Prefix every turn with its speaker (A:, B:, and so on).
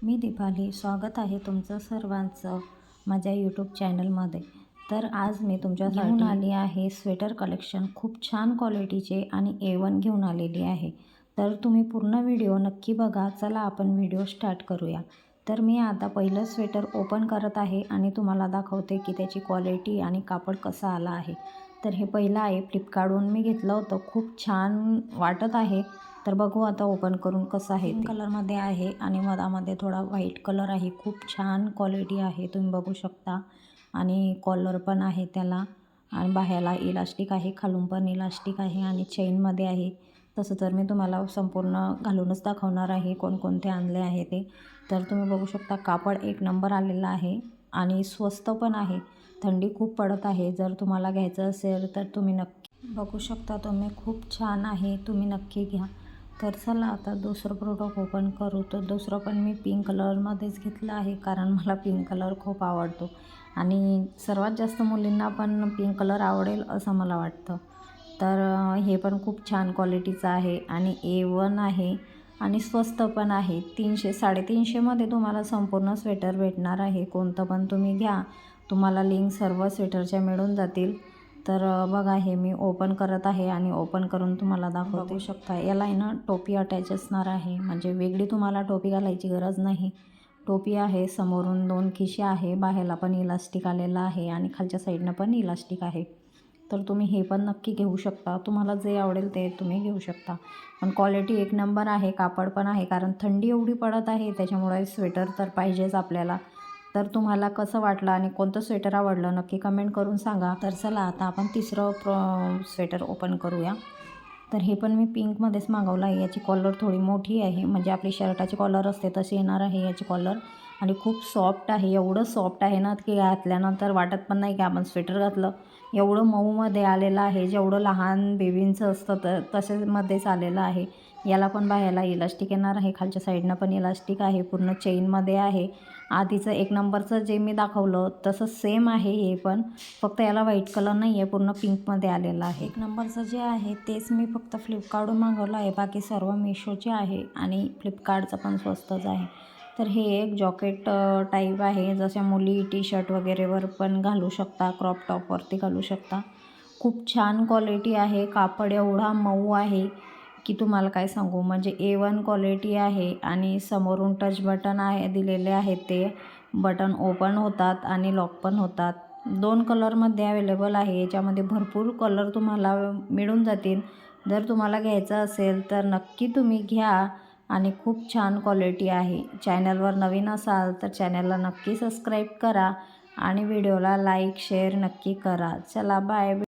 A: मी दीपाली, स्वागत आहे तुमचं सर्वांचं माझ्या यूट्यूब चॅनलमध्ये। तर आज मी तुमच्यासाठी घेऊन आली आहे स्वेटर कलेक्शन, खूप छान क्वालिटीचे आणि A1 घेऊन आलेली आहे। तर तुम्ही पूर्ण व्हिडिओ नक्की बघा। चला आपण व्हिडिओ स्टार्ट करूया। तर मी आता पहिलं स्वेटर ओपन करत आहे आणि तुम्हाला दाखवते की त्याची क्वालिटी आणि कापड कसा आला आहे। तर हे पहिलं आहे, फ्लिपकार्टवरून मी घेतलं होतं, खूप छान वाटत आहे। तर बघू आता ओपन करून कसं आहे। पिंक कलरमध्ये आहे आणि मधामध्ये थोडा व्हाईट कलर आहे, खूप छान क्वालिटी आहे, तुम्ही बघू शकता। आणि कॉलर पण आहे त्याला आणि बाह्याला इलास्टिक आहे, खालून पण इलास्टिक आहे आणि चेनमध्ये आहे। तसं तर मी तुम्हाला संपूर्ण घालूनच दाखवणार आहे कोणकोणते आणले आहे ते। तर तुम्ही बघू शकता, कापड एक नंबर आलेला आहे आणि स्वस्त पण आहे। थंडी खूप पडत आहे, जर तुम्हाला घ्यायचं असेल तर तुम्ही नक्की बघू शकता तुम्ही, खूप छान आहे, तुम्ही नक्की घ्या। तर चला आता दुसरं प्रोडक्ट ओपन करू। तर दुसरं पण मी पिंक कलरमध्येच घेतलं आहे, कारण मला पिंक कलर खूप आवडतो आणि सर्वात जास्त मुलींना पण पिंक कलर आवडेल असं मला वाटतं। तर हे पण खूप छान क्वालिटीचं आहे आणि A1 आहे आणि स्वस्त पण आहे। 300-350मध्ये तुम्हाला संपूर्ण स्वेटर भेटणार आहे, कोणतं पण तुम्ही घ्या, तुम्हाला लिंक सर्व स्वेटरच्या मिळून जातील। तर बघा, हे मी ओपन करत आहे आणि ओपन करून तुम्हाला दाखवते। बघू शकता, याला आहे ना टोपी अटॅच असणार आहे, म्हणजे वेगळी तुम्हाला टोपी घालायची गरज नाही। टोपी आहे, समोरून 2 खिसे आहे, बाहेरला पण इलास्टिक आलेला आहे आणि खालच्या साईडनं पण इलास्टिक आहे। तर तुम्ही हे पण नक्की घेऊ शकता, तुम्हाला जे आवडेल ते तुम्ही घेऊ शकता। पण क्वालिटी एक नंबर आहे, कापड पण आहे, कारण थंडी एवढी पडत आहे त्याच्यामुळे स्वेटर तर पाहिजेच आपल्याला। तर तुम्हाला कसं वाटलं आणि कोणतं स्वेटर आवडलं नक्की कमेंट करून सांगा। तर चला आता आपण तिसरं स्वेटर ओपन करूया। तर हे पण मी पिंकमध्येच मागवलं आहे, याची कॉलर थोडी मोठी आहे, म्हणजे आपली शर्टाची कॉलर असते तशी येणार आहे याची कॉलर आणि खूप सॉफ्ट आहे, एवढं सॉफ्ट आहे ना की घातल्यानंतर वाटत पण नाही की आपण स्वेटर घातलं। एवढं मऊमध्ये आलेलं आहे, जेवढं लहान बेबींचं असतं तसेमध्येच आलेलं आहे। याला पण बाह्याला इलास्टिक येणार आहे, खालच्या साईडनं पण इलास्टिक आहे, पूर्ण चेनमध्ये आहे। आधीचं एक नंबरचं जे मी दाखवलं तसं सेम आहे हे पण, फक्त याला व्हाईट कलर नाही आहे, पूर्ण पिंकमध्ये आलेलं आहे। एक नंबरचं जे आहे तेच मी फक्त फ्लिपकार्टवरून मागवलं आहे, बाकी सर्व मिशोचे आहे आणि फ्लिपकार्टचं पण स्वस्तच आहे। तर हे एक जॉकेट टाईप आहे, जशा मुली टी शर्ट वगैरेवर पण घालू शकता, क्रॉप टॉपवरती घालू शकता। खूप छान क्वालिटी आहे, कापड एवढा मऊ आहे की तुम्हाला काय सांगू, म्हणजे A1 क्वालिटी आहे आणि समोरून टच बटन आहे दिलेले आहेत, ते बटन ओपन होतात आणि लॉक पण होतात। 2 कलरमध्ये अवेलेबल आहे, याच्यामध्ये भरपूर कलर तुम्हाला मिळून जातील। जर तुम्हाला घ्यायचं असेल तर नक्की तुम्ही घ्या आणि खूप छान क्वालिटी आहे। चॅनलवर नवीन असाल तर चॅनलला नक्की सबस्क्राईब करा आणि व्हिडिओला लाईक शेअर नक्की करा। चला बाय।